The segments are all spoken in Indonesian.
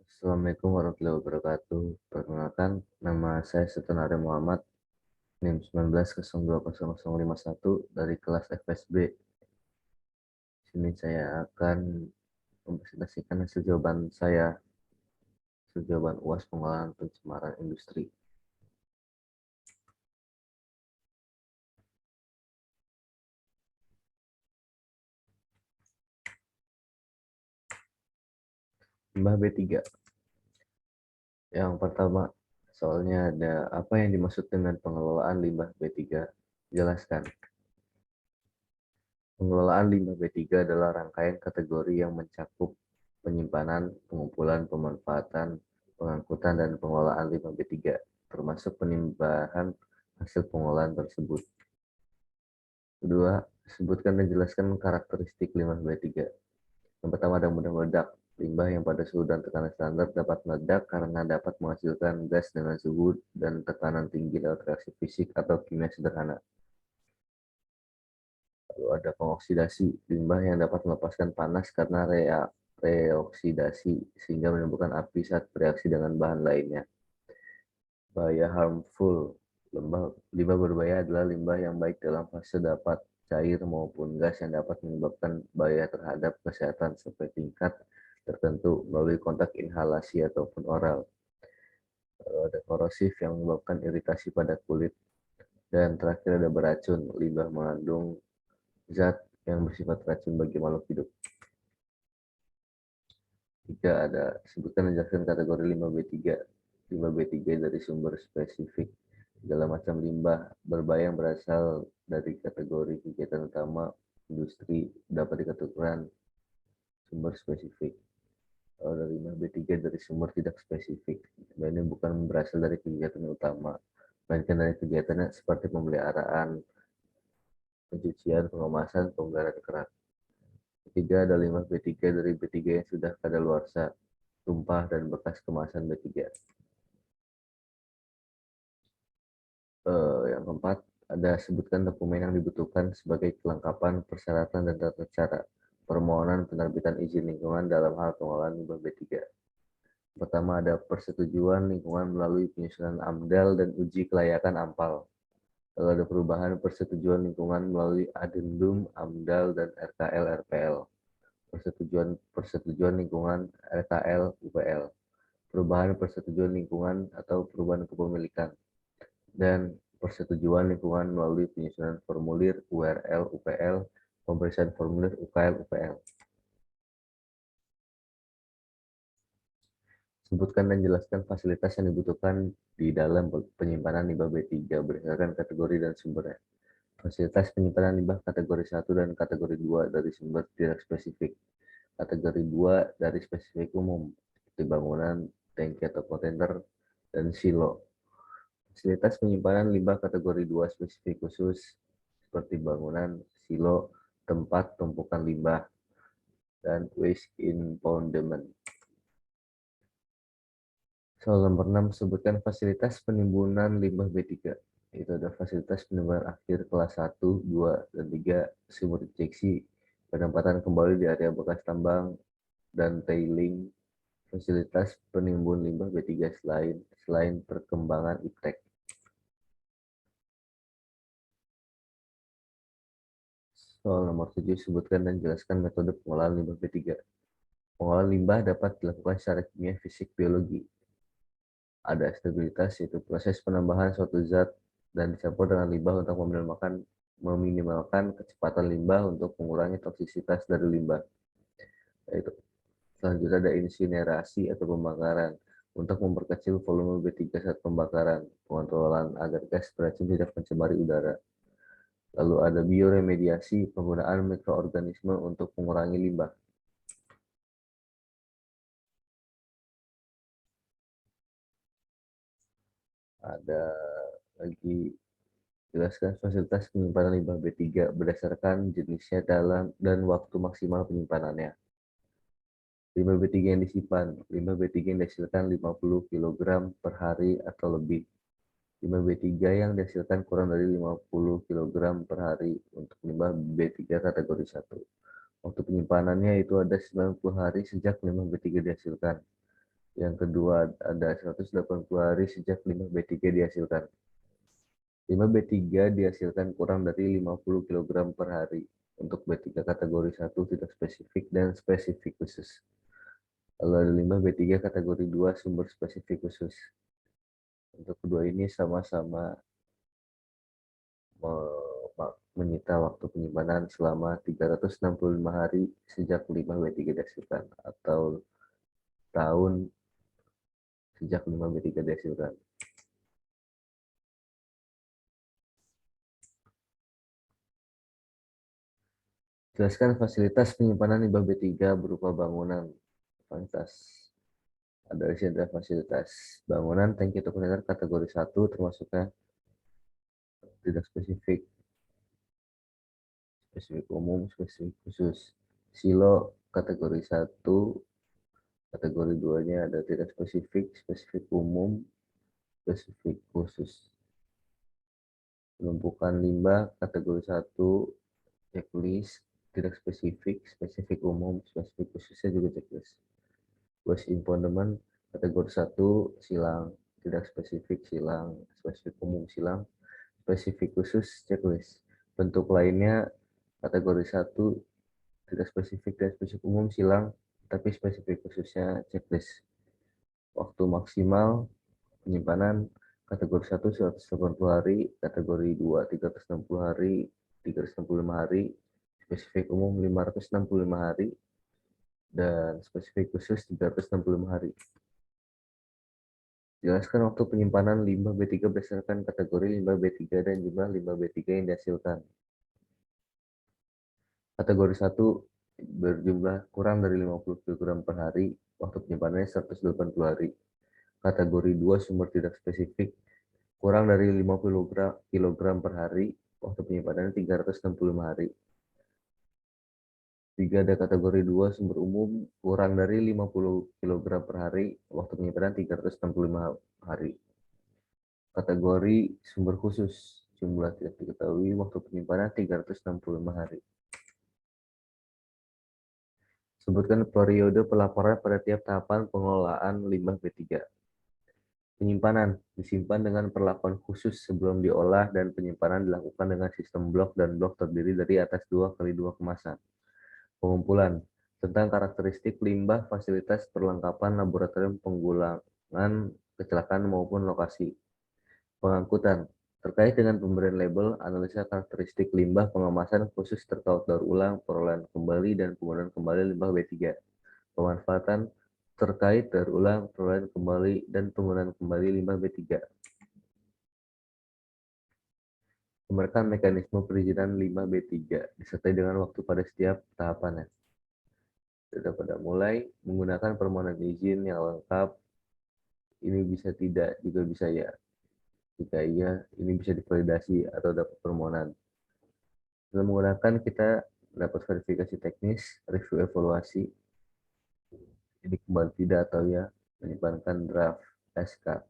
Assalamualaikum warahmatullahi wabarakatuh. Perkenalkan, nama saya Setenari Muhammad, NIM 19020051 dari kelas FSB. Di sini saya akan mempresentasikan hasil jawaban saya, hasil jawaban UAS pengolahan pencemaran industri. Limbah B3. Yang pertama, soalnya ada apa yang dimaksud dengan pengelolaan limbah B3? Jelaskan. Pengelolaan limbah B3 adalah rangkaian kategori yang mencakup penyimpanan, pengumpulan, pemanfaatan, pengangkutan, dan pengelolaan limbah B3, termasuk penimbahan hasil pengolahan tersebut. Kedua, sebutkan dan jelaskan karakteristik limbah B3. Yang pertama ada mudah meledak. Limbah yang pada suhu dan tekanan standar dapat meledak karena dapat menghasilkan gas dengan suhu dan tekanan tinggi lewat reaksi fisik atau kimia sederhana. Lalu ada pengoksidasi, limbah yang dapat melepaskan panas karena reoksidasi sehingga menimbulkan api saat bereaksi dengan bahan lainnya. Bahaya harmful, limbah berbahaya adalah limbah yang baik dalam fase dapat cair maupun gas yang dapat menyebabkan bahaya terhadap kesehatan sampai tingkat tertentu melalui kontak inhalasi ataupun oral. Lalu ada korosif yang menyebabkan iritasi pada kulit. Dan terakhir ada beracun, limbah mengandung zat yang bersifat racun bagi makhluk hidup. Tiga, ada sebutkan dan jelaskan kategori limbah B3. Limbah B3 dari sumber spesifik. Segala macam limbah berbahaya yang berasal dari kategori kegiatan utama industri dapat dikategorikan sumber spesifik. Kalau dari limbah B3 dari sumber tidak spesifik, dan ini bukan berasal dari kegiatan utama, melainkan dari kegiatan seperti pemeliharaan, pencucian, pengemasan, pembakaran kerak. Ketiga, ada limbah B3 dari B3 yang sudah kadaluarsa, tumpah, dan bekas kemasan B3. Yang keempat, ada sebutkan dokumen yang dibutuhkan sebagai kelengkapan persyaratan dan tata cara permohonan penerbitan izin lingkungan dalam hal pengolahan limbah B3. Pertama, ada persetujuan lingkungan melalui penyusunan AMDAL dan uji kelayakan AMPAL. Lalu ada perubahan persetujuan lingkungan melalui adendum AMDAL dan RKL-RPL. Persetujuan lingkungan RKL UPL. Perubahan persetujuan lingkungan atau perubahan kepemilikan. Dan persetujuan lingkungan melalui penyusunan formulir URL UPL, pemeriksaan formulir UKL UPL. Sebutkan dan jelaskan fasilitas yang dibutuhkan di dalam penyimpanan limbah B3 berdasarkan kategori dan sumbernya. Fasilitas penyimpanan limbah kategori 1 dan kategori 2 dari sumber tidak spesifik. Kategori 2 dari spesifik umum, seperti bangunan, tangki atau kontainer, dan silo. Fasilitas penyimpanan limbah kategori 2 spesifik khusus, seperti bangunan, silo, tempat tumpukan limbah, dan waste impoundment. Soal nomor 6, sebutkan fasilitas penimbunan limbah B3. Itu ada fasilitas penimbunan akhir kelas 1, 2, dan 3, sumur injeksi, penempatan kembali di area bekas tambang, dan tailing, fasilitas penimbun limbah B3 selain perkembangan iptek. Soal nomor 7, sebutkan dan jelaskan metode pengolahan limbah B3. Pengolahan limbah dapat dilakukan secara kimia, fisik, biologi. Ada stabilitas, yaitu proses penambahan suatu zat dan dicampur dengan limbah untuk meminimalkan kecepatan limbah untuk mengurangi toksisitas dari limbah. Yaitu selanjutnya ada insinerasi atau pembakaran untuk memperkecil volume B3 saat pembakaran, pengontrolan agar gas beracun tidak mencemari udara. Lalu ada bioremediasi, penggunaan mikroorganisme untuk mengurangi limbah. Ada lagi, jelaskan fasilitas penyimpanan limbah B3 berdasarkan jenisnya dan waktu maksimal penyimpanannya. Limbah B3 yang disimpan, limbah B3 yang dihasilkan 50 kg per hari atau lebih. Limbah B3 yang dihasilkan kurang dari 50 kg per hari untuk limbah B3 kategori 1. Waktu penyimpanannya itu ada 90 hari sejak limbah B3 dihasilkan. Yang kedua, ada 180 hari sejak limbah B3 dihasilkan. Limbah B3 dihasilkan kurang dari 50 kg per hari. Untuk B3 kategori 1 tidak spesifik dan spesifik khusus. Lalu ada limbah B3 kategori 2 sumber spesifik khusus. Untuk kedua ini sama-sama menyita waktu penyimpanan selama 365 hari sejak limbah B3 dihasilkan atau tahun sejak limbah B3 dihasilkan. Jelaskan fasilitas penyimpanan limbah B3 berupa bangunan. Fasilitas. Ada di sini ada fasilitas bangunan tangki atau kontainer kategori 1 termasuknya tidak spesifik, spesifik umum, spesifik khusus. Silo kategori 1, kategori 2-nya ada tidak spesifik, spesifik umum, spesifik khusus. Penumpukan limbah kategori 1 checklist, tidak spesifik, spesifik umum, spesifik khususnya juga checklist. Waste impoundment kategori 1 silang, tidak spesifik silang, spesifik umum silang, spesifik khusus checklist. Bentuk lainnya kategori 1 tidak spesifik dan spesifik umum silang, tapi spesifik khususnya checklist. Waktu maksimal penyimpanan kategori 1 180 hari, kategori 2 360 hari, 365 hari, spesifik umum 565 hari, dan spesifik khusus 365 hari. Jelaskan waktu penyimpanan limbah B3 berdasarkan kategori limbah B3 dan jumlah limbah B3 yang dihasilkan. Kategori 1 berjumlah kurang dari 50 kg per hari, waktu penyimpanannya 180 hari. Kategori 2 sumber tidak spesifik, kurang dari 50 kg per hari, waktu penyimpanan 365 hari. 3 ada kategori 2 sumber umum, kurang dari 50 kg per hari, waktu penyimpanan 365 hari. Kategori sumber khusus, jumlah tidak diketahui, waktu penyimpanan 365 hari. Sebutkan periode pelaporan pada tiap tahapan pengelolaan limbah B3. Penyimpanan disimpan dengan perlakuan khusus sebelum diolah dan penyimpanan dilakukan dengan sistem blok dan blok terdiri dari atas 2x2 kemasan. Pengumpulan tentang karakteristik limbah, fasilitas perlengkapan laboratorium penggulangan kecelakaan maupun lokasi. Pengangkutan terkait dengan pemberian label, analisa karakteristik limbah, pengemasan khusus terkait daur ulang, perolehan kembali dan penggunaan kembali limbah B3. Pemanfaatan terkait daur ulang, perolehan kembali dan penggunaan kembali limbah B3. Pemeriksaan mekanisme perizinan limbah B3 disertai dengan waktu pada setiap tahapannya. Sudah pada mulai menggunakan permohonan izin yang lengkap, ini bisa tidak, juga bisa ya. Jika iya, ini bisa divalidasi atau dapat permohonan. Setelah menggunakan, kita dapat verifikasi teknis, review evaluasi, ini kembali tidak atau ya, menyebarkan draft SK.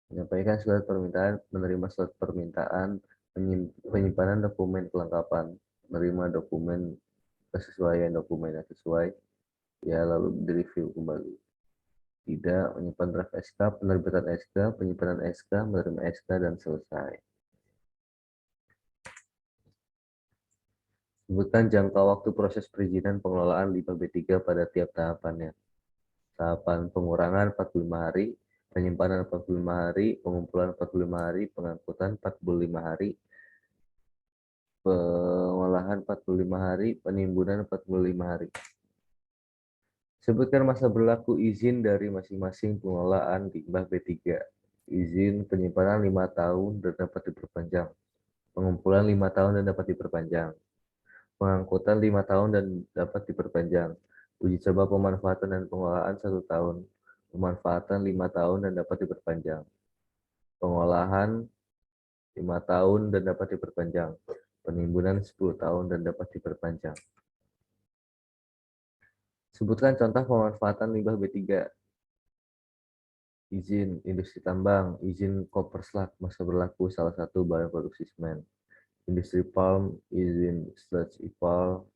Menyampaikan surat permintaan, menerima surat permintaan, penyimpanan dokumen kelengkapan, menerima dokumen kesesuaian dokumen yang sesuai, ya lalu direview kembali. Tidak, menyimpan draft SK, penerbitan SK, penyimpanan SK, menerima SK, dan selesai. Sebutkan jangka waktu proses perizinan pengelolaan limbah B3 pada tiap tahapannya. Tahapan pengurangan 45 hari, penyimpanan 45 hari, pengumpulan 45 hari, pengangkutan 45 hari, pengolahan 45 hari, penimbunan 45 hari. Sebutkan masa berlaku izin dari masing-masing pengelolaan limbah B3. Izin penyimpanan 5 tahun dan dapat diperpanjang. Pengumpulan 5 tahun dan dapat diperpanjang. Pengangkutan 5 tahun dan dapat diperpanjang. Uji coba pemanfaatan dan pengolahan 1 tahun. Pemanfaatan 5 tahun dan dapat diperpanjang. Pengolahan 5 tahun dan dapat diperpanjang. Penimbunan 10 tahun dan dapat diperpanjang. Sebutkan contoh pemanfaatan limbah B3. Izin industri tambang, izin koper slag, masa berlaku salah satu bahan produksi semen. Industri palm, izin sludge ipal,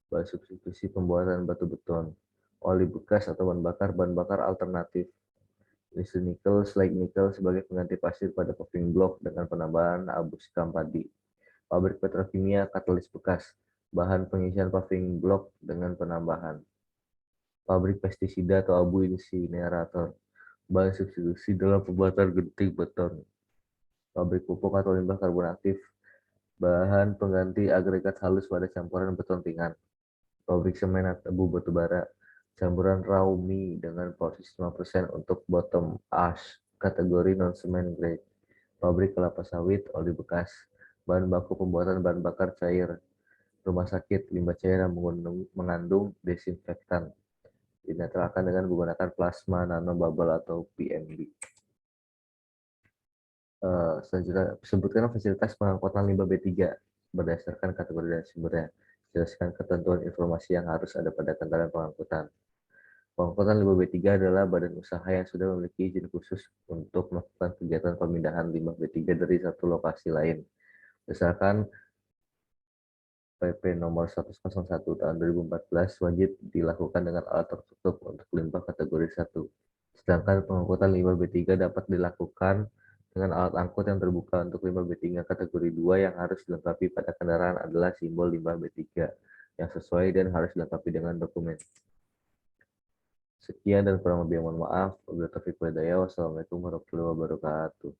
bahan substitusi pembuatan batu beton. oli bekas atau bahan bakar alternatif. Listri nikel, slag nikel sebagai pengganti pasir pada paving block dengan penambahan abu sekam padi. Pabrik petrokimia, katalis bekas, bahan pengisian paving block dengan penambahan. Pabrik pestisida atau abu insinerator, bahan substitusi dalam pembuatan genting beton. Pabrik pupuk atau limbah karbon aktif, bahan pengganti agregat halus pada campuran beton ringan. Pabrik semen atau abu batubara, campuran raw-mi dengan porsi 5% untuk bottom ash, kategori non-semen grade. Pabrik kelapa sawit, oli bekas, bahan baku pembuatan bahan bakar cair. Rumah sakit, limbah cair yang mengandung desinfektan. Dinetralkan dengan menggunakan plasma nanobubble atau PNB. Selanjutnya, sebutkan fasilitas pengangkutan limbah B3 berdasarkan kategori dan sumbernya. Jelaskan ketentuan informasi yang harus ada pada kendaraan pengangkutan. Pengangkutan limbah B3 adalah badan usaha yang sudah memiliki izin khusus untuk melakukan kegiatan pemindahan limbah B3 dari satu lokasi lain. Berdasarkan PP nomor 101 tahun 2014 wajib dilakukan dengan alat tertutup untuk limbah kategori 1. Sedangkan pengangkutan limbah B3 dapat dilakukan dengan alat angkut yang terbuka. Untuk limbah B3 kategori 2 yang harus dilengkapi pada kendaraan adalah simbol limbah B3 yang sesuai dan harus dilengkapi dengan dokumen. Sekian dan kurang lebih mohon maaf. Wabillahi taufiq wal hidayah. Wassalamualaikum warahmatullahi wabarakatuh.